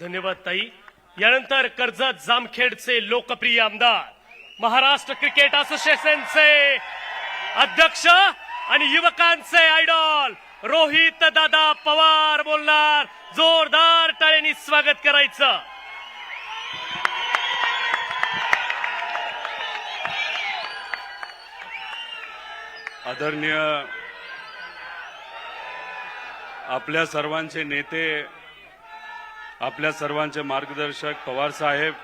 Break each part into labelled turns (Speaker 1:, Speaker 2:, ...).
Speaker 1: धन्यवाद ताई। यानंतर कर्जत जामखेडचे लोकप्रिय आमदार, महाराष्ट्र क्रिकेट असोसिएशनचे अध्यक्ष आणि युवकांचे आयडॉल रोहित दादा पवार बोलणार। जोरदार टाळ्यांनी स्वागत करायचं।
Speaker 2: आदरणीय आपल्या सर्वांचे नेते, आपल्या सर्वांचे मार्गदर्शक पवार साहेब,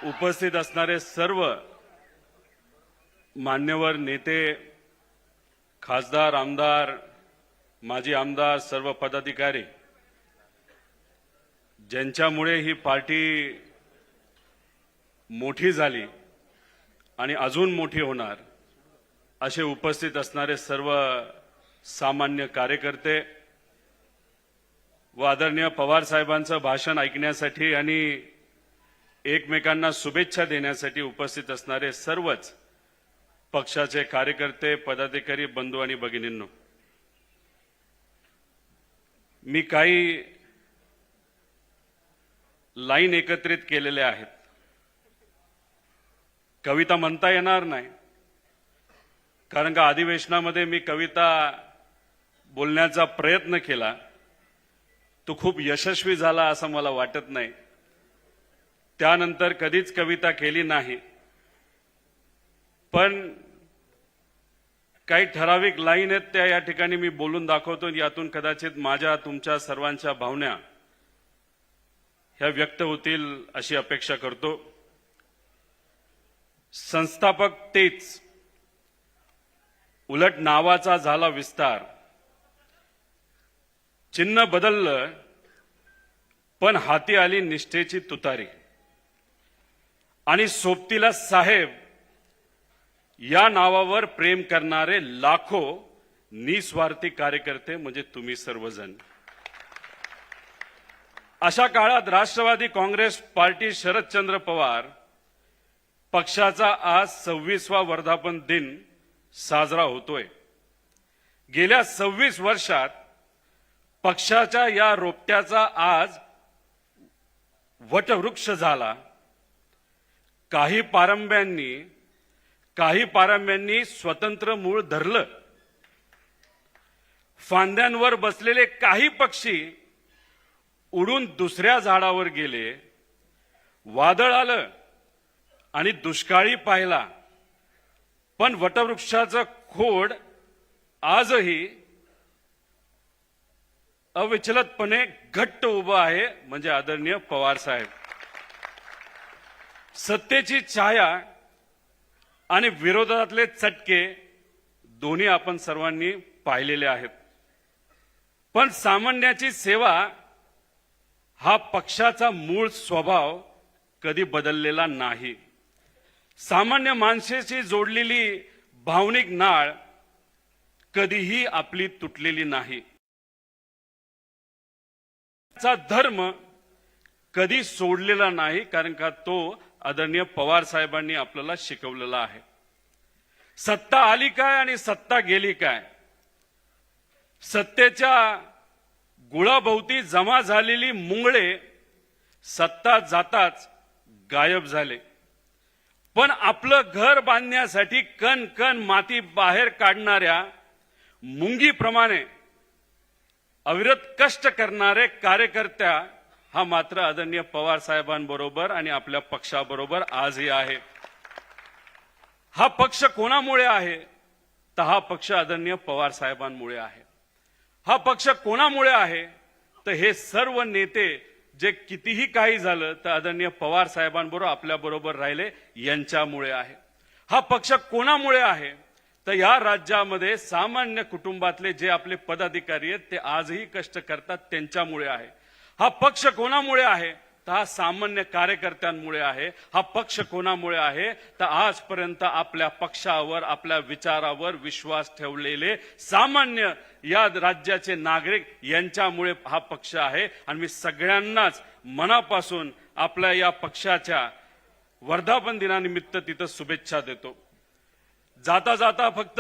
Speaker 2: उपस्थित असणारे सर्व मान्यवर नेते, खासदार, आमदार, माजी आमदार, सर्व पदाधिकारी, ज्यांच्यामुळे ही पार्टी मोठी झाली आणि अजून मोठी होणार, असे उपस्थित असणारे सर्व सामान्य कार्यकर्ते व आदरणीय पवार साहेबांचं भाषण ऐकण्यासाठी आणि एकमेकांना शुभेच्छा देण्यासाठी उपस्थित असणारे सर्वच पक्षाचे कार्यकर्ते, पदाधिकारी, बंधू आणि भगिनींनो, मी काही लाईन एकत्रित केलेल्या आहेत। कविता म्हणता येणार नाही, कारण का अधिवेशनामध्ये मी कविता बोलण्याचा प्रयत्न केला, तो खूप यशस्वी झाला असं मला वाटत नाही। त्यानंतर कधीच कविता केली नाही, पण काही ठराविक लाईन आहेत त्या या ठिकाणी मी बोलून दाखवतो। यातून कदाचित माझ्या तुमच्या सर्वांच्या भावना ह्या व्यक्त होतील अशी अपेक्षा करतो। संस्थापक तेच, उलट नावाचा झाला विस्तार। चिन्ह बदललं पण हाती आली निष्ठेची तुतारी, आणि सोबतीला साहेब या नावावर प्रेम करणारे लाखो निस्वार्थी कार्यकर्ते म्हणजे तुम्ही सर्वजण। अशा काळात राष्ट्रवादी काँग्रेस पार्टी शरदचंद्र पवार पक्षाचा आज 26वा वर्धापन दिन साजरा होतोय। गेल्या 26 वर्षात पक्षाच्या या रोपट्याचा आज वटवृक्ष झाला। काही पारंब्यांनी स्वतंत्र मूळ धरलं। फांद्यांवर बसलेले काही पक्षी उडून दुसऱ्या झाडावर गेले। वादळ आलं आणि दुष्काळी पाहिला, पण वटवृक्षाचं खोड आजही अविचलतपणे घट्ट उभं आहे, म्हणजे आदरणीय पवार साहेब। सत्तेची छाया आणि विरोधातले चटके दोन्ही आपण सर्वांनी पाहिलेले आहेत, पण सामान्याची सेवा हा पक्षाचा मूळ स्वभाव कधी बदललेला नाही। सामान्य माणसाशी जोडलेली भावनिक नाळ कधीही आपली तुटलेली नाही। चा धर्म कधी सोडलेला नाही, कारण का तो आदरणीय पवार साहेबांनी आपल्याला शिकवलेला आहे। सत्ता आली काय आणि सत्ता गेली काय, सत्तेच्या गुळाभोवती जमा झालेली मुंगळे सत्ता जाताच गायब झाले, पण आपलं घर बांधण्यासाठी कण कण माती बाहेर काढणाऱ्या मुंगीप्रमाणे अविरत कष्ट करणारे कार्यकर्त्या हा मात्र आदरणीय पवार साहेबांबरोबर आणि आपल्या पक्षाबरोबर आजही आहे। हा पक्ष कोणामुळे आहे, तर हा पक्ष आदरणीय पवार साहेबांमुळे आहे। हा पक्ष कोणामुळे आहे, तर हे सर्व नेते जे कितीही काही झालं तर आदरणीय पवार साहेबांबरोबर आपल्या बरोबर राहिले यांच्यामुळे आहे। हा पक्ष कोणामुळे आहे, तर या राज्यामध्ये सामान्य कुटुंबातले जे आपले पदाधिकारी आहेत ते आजही कष्ट करतात त्यांच्यामुळे आहे। हा पक्ष कोणामुळे आहे, तर हा सामान्य कार्यकर्त्यांमुळे आहे। हा पक्ष कोणामुळे आहे, तर आजपर्यंत आपल्या पक्षावर, आपल्या विचारावर विश्वास ठेवलेले सामान्य या राज्याचे नागरिक यांच्यामुळे हा पक्ष आहे। आणि मी सगळ्यांनाच मनापासून आपल्या या पक्षाच्या वर्धापन दिनानिमित्त तिथं शुभेच्छा देतो। जाता जाता फक्त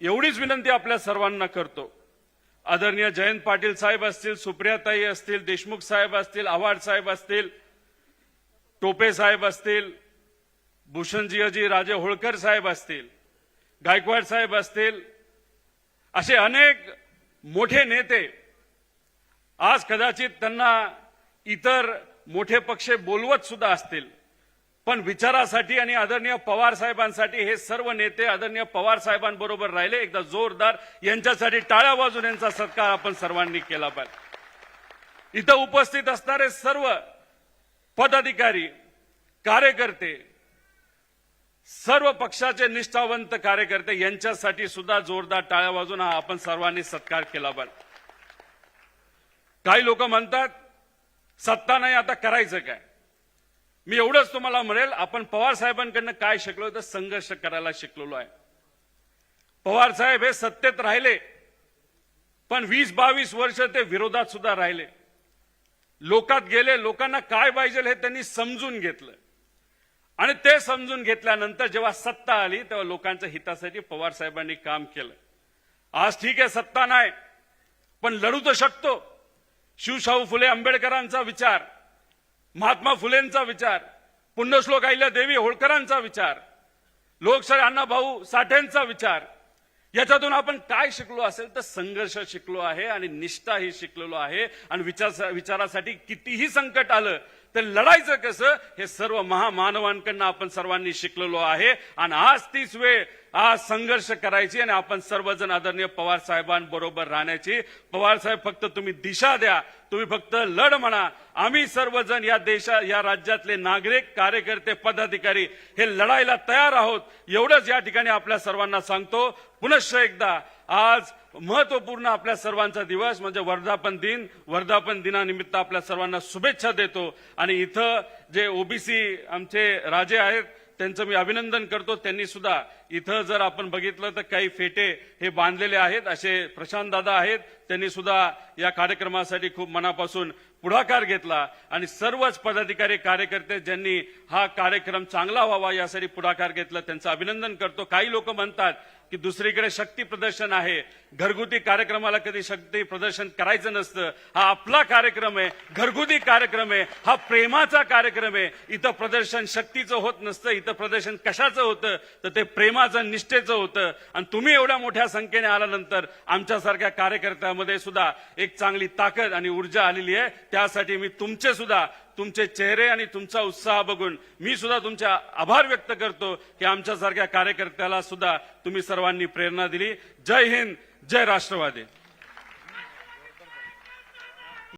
Speaker 2: एवढीच विनंती आपल्या सर्वांना करतो, आदरणीय जयंत पाटील साहेब असतील, सुप्रियाताई असतील, देशमुख साहेब असतील, आव्हाड साहेब असतील, टोपे साहेब असतील, भूषणजी राजे होळकर साहेब असतील, गायकवाड साहेब असतील, असे अनेक मोठे नेते आज कदाचित त्यांना इतर मोठे पक्ष बोलवत सुद्धा असतील, पण विचारासाठी आणि आदरणीय पवार साहेबांसाठी हे सर्व नेते आदरणीय पवार साहेबांबरोबर राहिले. एकदा जोरदार यांच्यासाठी टाळ्या वाजून यांचा सत्कार आपण सर्वांनी केला पाहिजे. इथं उपस्थित असणारे सर्व पदाधिकारी, कार्यकर्ते, सर्व पक्षाचे निष्ठावंत कार्यकर्ते यांच्यासाठी सुद्धा जोरदार टाळ्या वाजून हा आपण सर्वांनी सत्कार केला पाहिजे. काही लोक म्हणतात सत्ता नाही आता करायचं काय. मी एवढंच तुम्हाला म्हणेल, आपण पवार साहेबांकडनं काय शिकलो तर संघर्ष करायला शिकलेलो आहे. पवार साहेब हे सत्तेत राहिले, पण 20-22 वर्ष ते विरोधात सुद्धा राहिले. लोकात गेले, लोकांना काय पाहिजे हे त्यांनी समजून घेतलं आणि ते समजून घेतल्यानंतर जेव्हा सत्ता आली तेव्हा लोकांच्या हितासाठी पवार साहेबांनी काम केलं. आज ठीक आहे सत्ता नाही, पण लढू तर शकतो. शिवशाहू फुले आंबेडकरांचा विचार, महात्मा फुलेंचा विचार, पुण्यश्लोक अहिल्यादेवी होळकरांचा विचार, लोकशाहीर अण्णाभाऊ साठेंचा विचार, याच्यातून आपण काय शिकलो असेल तर संघर्ष शिकलो आहे आणि निष्ठा ही शिकलेलो आहे. आणि विचारासाठी कितीही संकट आलं तर लढायचं कसं हे सर्व महामानवांकडनं आपण सर्वांनी शिकलेलो आहे. आणि आज तीच वेळ, आज संघर्ष करायची आणि आपण सर्वजण आदरणीय पवार साहेबांबरोबर राहण्याची. पवार साहेब फक्त तुम्ही दिशा द्या, तुम्ही फक्त लढ म्हणा. आम्ही सर्वजण या राज्यातले नागरिक, कार्यकर्ते, पदाधिकारी हे लढायला तयार आहोत. एवढंच या ठिकाणी आपल्या सर्वांना सांगतो. पुनश्च एकदा आज महत्वपूर्ण आपल्या सर्वांचा दिवस म्हणजे वर्धापन दिन. वर्धापन दिनानिमित्त आपल्या सर्वांना शुभेच्छा देतो. आणि इथं जे ओबीसी आमचे राजे आहेत त्यांचं मी अभिनंदन करतो. त्यांनी सुद्धा इथं जर आपण बघितलं तर काही फेटे हे बांधलेले आहेत. असे प्रशांत दादा आहेत, त्यांनी सुद्धा या कार्यक्रमासाठी खूप मनापासून पुढाकार घेतला. आणि सर्वच पदाधिकारी, कार्यकर्ते ज्यांनी हा कार्यक्रम चांगला व्हावा यासाठी पुढाकार घेतला त्यांचं अभिनंदन करतो. काही लोक म्हणतात की दुसरीकडे शक्ती प्रदर्शन आहे, घरगुती कार्यक्रमाला कधी शक्ती प्रदर्शन करायचं नसतं. हा आपला कार्यक्रम आहे, घरगुती कार्यक्रम आहे, हा प्रेमाचा कार्यक्रम आहे. इथं प्रदर्शन शक्तीचं होत नसतं, इथं प्रदर्शन कशाचं होतं तर ते प्रेमाचं, निष्ठेचं होतं. आणि तुम्ही एवढ्या मोठ्या संख्येने आल्यानंतर आमच्यासारख्या कार्यकर्त्यामध्ये सुद्धा एक चांगली ताकद आणि ऊर्जा आलेली आहे. त्यासाठी मी तुमचे चेहरे आणि तुमचा उत्साह बघून मी सुद्धा तुमचे आभार व्यक्त करतो की आमच्यासारख्या कार्यकर्त्याला सुद्धा तुम्ही सर्वांनी प्रेरणा दिली. जय हिंद, जय राष्ट्रवादी.